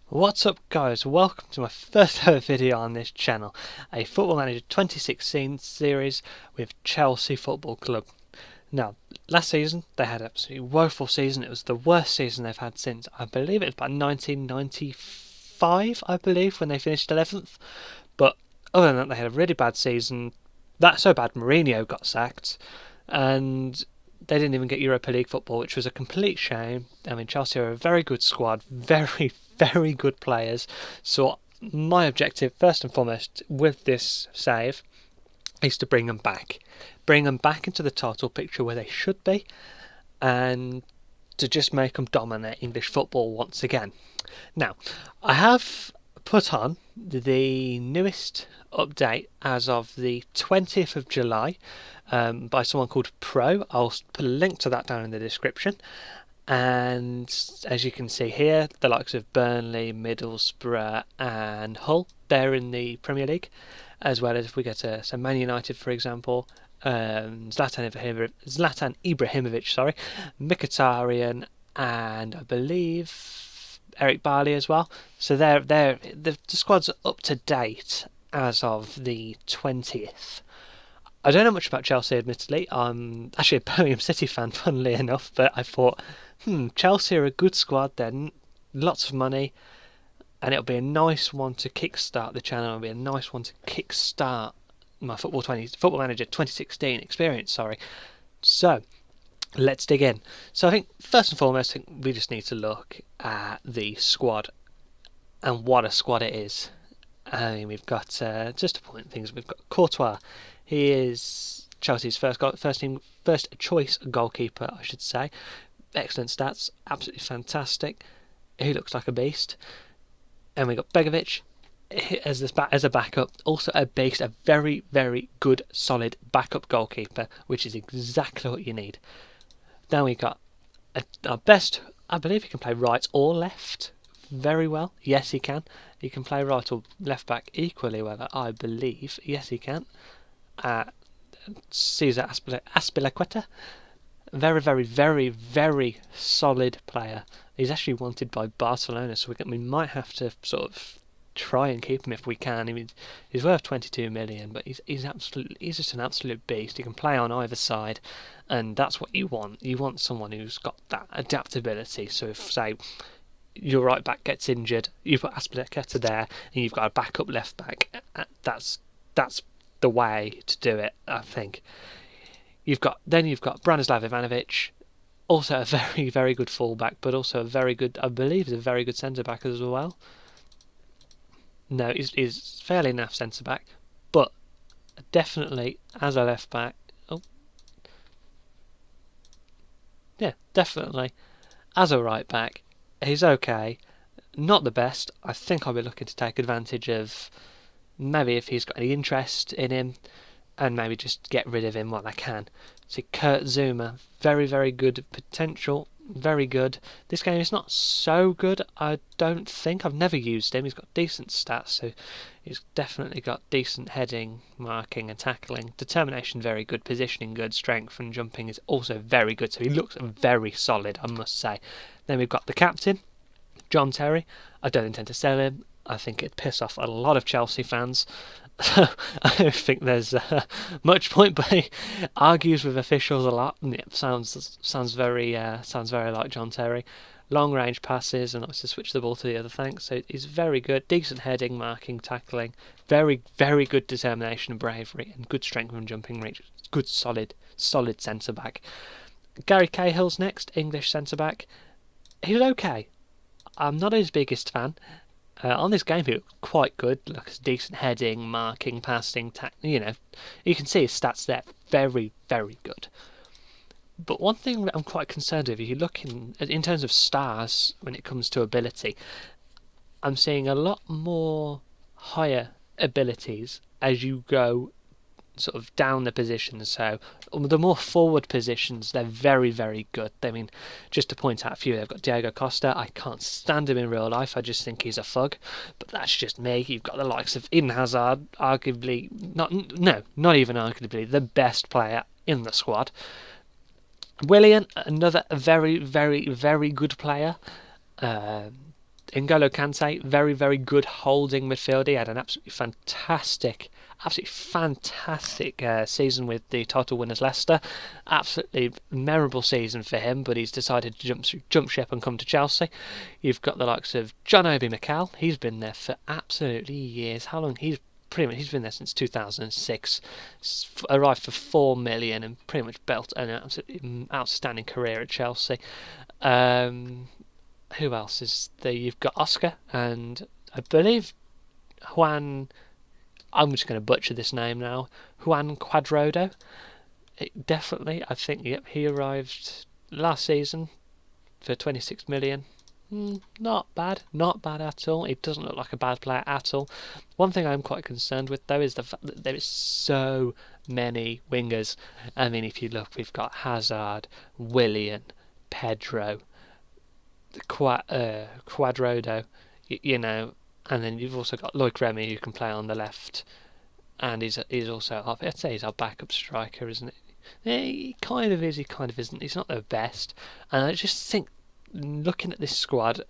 What's up guys, welcome to my first ever video on this channel, a Football Manager 2016 series with Chelsea Football Club. Now, last season they had an absolutely woeful season. It was the worst season they've had since, I believe it was about 1995, I believe, when they finished 11th. But other than that, they had a really bad season. That's so bad Mourinho got sacked, and they didn't even get Europa League football, which was a complete shame. I mean, Chelsea are a very good squad, very, very good players. So my objective, first and foremost, with this save, is to bring them back. Bring them back into the title picture where they should be, and to just make them dominate English football once again. Now, I have put on the newest update as of the 20th of July by someone called Pro. I'll put a link to that down in the description. And as you can see here, the likes of Burnley, Middlesbrough and Hull, they're in the Premier League, as well as if we get to Man United, for example, Zlatan Ibrahimovic, Mkhitaryan, and I believe Eric Bailly as well. So the squad's up to date as of the 20th. I don't know much about Chelsea, admittedly. I'm actually a Birmingham City fan, funnily enough, but I thought, Chelsea are a good squad, they're lots of money, and it'll be a nice one to kickstart the channel. It'll be a nice one to kickstart my Football Manager 2016 experience, So, let's dig in. So I think, first and foremost, we just need to look at the squad, and what a squad it is. I mean, we've got, just to point things, we've got Courtois. He is Chelsea's first choice goalkeeper, I should say. Excellent stats, absolutely fantastic. He looks like a beast. And we've got Begovic as a backup, also a beast, a very, very good, solid backup goalkeeper, which is exactly what you need. Then we got our best. I believe he can play right or left very well. Yes, he can. He can play right or left back equally well, I believe. Yes, he can. Cesar Azpilicueta, very, very, very, very solid player. He's actually wanted by Barcelona, so we might have to sort of try and keep him if we can. I mean, he's worth 22 million, but he's just an absolute beast. He can play on either side, and that's what you want. You want someone who's got that adaptability. So if, say, your right back gets injured, you put Azpilicueta there, and you've got a backup left back. That's the way to do it, I think. You've got Branislav Ivanovic, also a very, very good fullback, but also a very good, I believe, is a very good centre back as well. No, he's fairly naff centre back, but definitely as a left back. Oh, yeah, definitely as a right back, he's okay. Not the best. I think I'll be looking to take advantage of, maybe if he's got any interest in him, and maybe just get rid of him while I can. See, Kurt Zuma, very, very good potential, very good. This game is not so good, I don't think. I've never used him. He's got decent stats, so he's definitely got decent heading, marking and tackling. Determination, very good. Positioning, good. Strength and jumping is also very good, so he looks very solid, I must say. Then we've got the captain, John Terry. I don't intend to sell him. I think it'd piss off a lot of Chelsea fans. I don't think there's much point, but he argues with officials a lot. And it sounds very like John Terry. Long range passes and likes to switch the ball to the other flank. So he's very good, decent heading, marking, tackling, very, very good determination and bravery, and good strength and jumping reach. Good, solid centre back. Gary Cahill's next, English centre back. He's okay. I'm not his biggest fan. On this game, he looked quite good. Like decent heading, marking, passing, you can see his stats there. Very, very good. But one thing that I'm quite concerned with, if you look in terms of stars when it comes to ability, I'm seeing a lot more higher abilities as you go sort of down the positions. So the more forward positions, they're very, very good. I mean, just to point out a few, they've got Diego Costa. I can't stand him in real life. I just think he's a thug, but that's just me. You've got the likes of Eden Hazard, not even arguably the best player in the squad. Willian, another very, very, very good player. N'Golo Kante, very, very good holding midfielder. He had an absolutely fantastic season with the title winners Leicester. Absolutely memorable season for him, but he's decided to jump ship and come to Chelsea. You've got the likes of John Obi Mikel. He's been there for absolutely years. How long? He's been there since 2006. Arrived for 4 million and pretty much built an absolutely outstanding career at Chelsea. Who else is there? You've got Oscar and I believe Juan. I'm just going to butcher this name now. Juan Cuadrado. Definitely, I think. Yep, he arrived last season for 26 million. Not bad at all. He doesn't look like a bad player at all. One thing I'm quite concerned with though is the fact that there is so many wingers. I mean, if you look, we've got Hazard, Willian, Pedro, Cuadrado, you know, and then you've also got Loic Remy who can play on the left, and he's also, I'd say he's our backup striker, isn't it? He kind of is, he kind of isn't. He's not the best, and I just think, looking at this squad,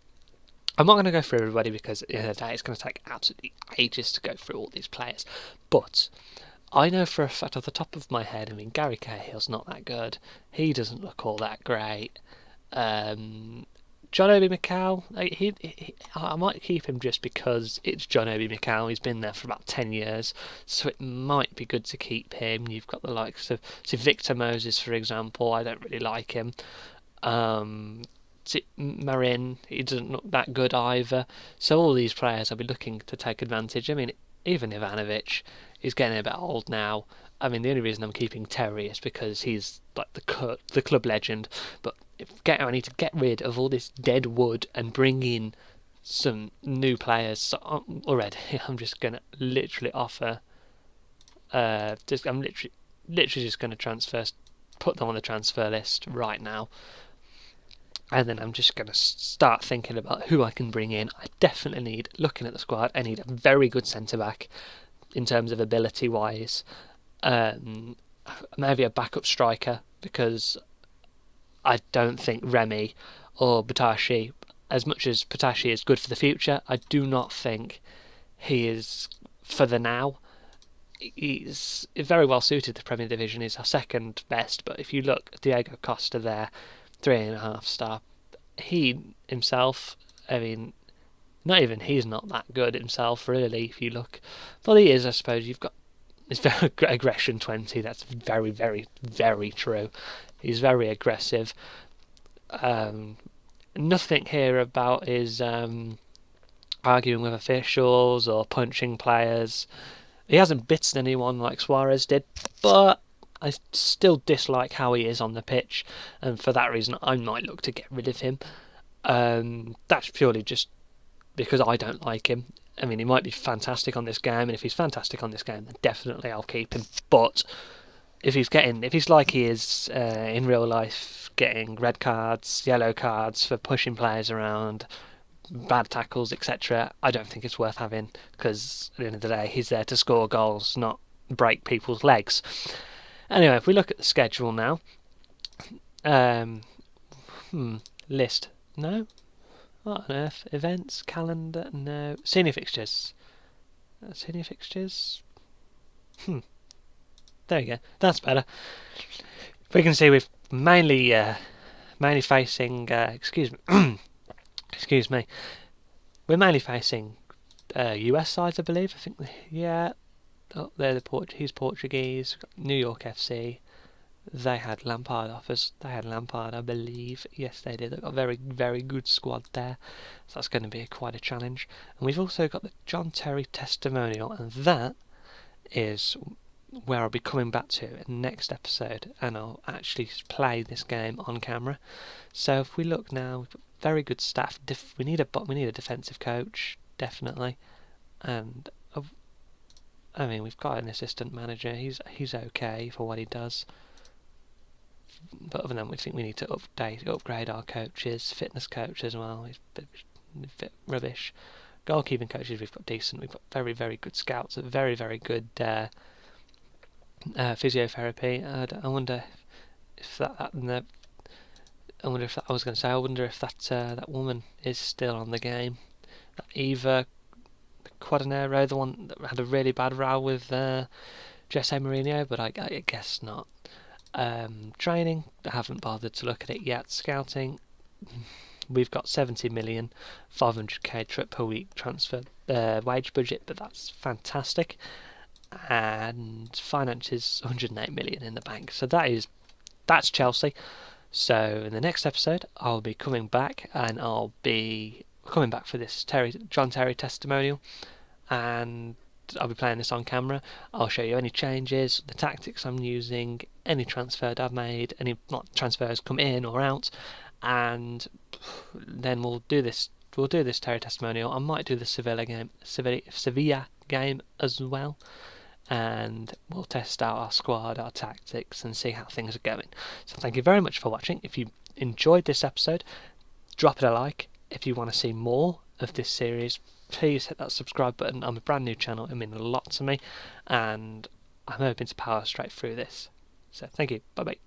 I'm not going to go through everybody because at the end of the day it's going to take absolutely ages to go through all these players, but I know for a fact off the top of my head, I mean, Gary Cahill's not that good. He doesn't look all that great. John Obi Mikel, I might keep him just because it's John Obi Mikel. He's been there for about 10 years, so it might be good to keep him. You've got the likes of Victor Moses, for example. I don't really like him. Marin, he doesn't look that good either. So all these players I'll be looking to take advantage. I mean, even Ivanovic is getting a bit old now. I mean, the only reason I'm keeping Terry is because he's like the club legend. But I need to get rid of all this dead wood and bring in some new players. So already, I'm just gonna literally offer. I'm literally just gonna put them on the transfer list right now. And then I'm just going to start thinking about who I can bring in. I definitely need, looking at the squad, I need a very good centre-back in terms of ability-wise. Maybe a backup striker, because I don't think Remy or Batashi, as much as Batashi is good for the future, I do not think he is for the now. He's very well suited to the Premier Division. He's our second best, but if you look, Diego Costa there, 3.5 star. He himself, I mean, not even he's not that good himself, really. If you look, well, he is, I suppose. You've got his very aggression 20. That's very, very, very true. He's very aggressive. Nothing here about his arguing with officials or punching players. He hasn't bitten anyone like Suarez did, but I still dislike how he is on the pitch, and for that reason I might look to get rid of him. That's purely just because I don't like him. I mean, he might be fantastic on this game, and if he's fantastic on this game, then definitely I'll keep him. But if he's like he is in real life, getting red cards, yellow cards for pushing players around, bad tackles, etc., I don't think it's worth having, because at the end of the day, he's there to score goals, not break people's legs. Anyway, if we look at the schedule now, list, no, what on earth, events, calendar, no, senior fixtures, there you go, that's better. We can see we've mainly facing, excuse me, we're mainly facing US sides, I believe. I think, yeah. Oh, they're he's Portuguese. New York FC. They had Lampard offers. They had Lampard, I believe. Yes, they did. They've got a very, very good squad there. So that's going to be quite a challenge. And we've also got the John Terry testimonial, and that is where I'll be coming back to in the next episode, and I'll actually play this game on camera. So if we look now, we've got very good staff. We need a defensive coach, definitely, and I mean, we've got an assistant manager. He's okay for what he does. But other than that, we think we need to upgrade our coaches, fitness coach as well. He's a bit rubbish. Goalkeeping coaches, we've got decent. We've got very, very good scouts. Very, very good physiotherapy. I wonder if that I wonder if I was going to say, I wonder if that woman is still on the game. That Eva Quadanero, the one that had a really bad row with Jose Mourinho, but I guess not. Training, I haven't bothered to look at it yet. Scouting, we've got 70 million, 500k trip per week transfer wage budget, but that's fantastic. And finances, 108 million in the bank. So that's Chelsea. So in the next episode, I'll be coming back, and I'll be coming back for this John Terry testimonial, and I'll be playing this on camera. I'll show you any changes, the tactics I'm using, any transfer I've made, any not transfers come in or out, and then we'll do this Terry testimonial. I might do the Sevilla game as well, and we'll test out our squad, our tactics, and see how things are going. So thank you very much for watching. If you enjoyed this episode, drop it a like. If you want to see more of this series, please hit that subscribe button. I'm a brand new channel, it means a lot to me, and I'm hoping to power straight through this. So thank you, bye bye.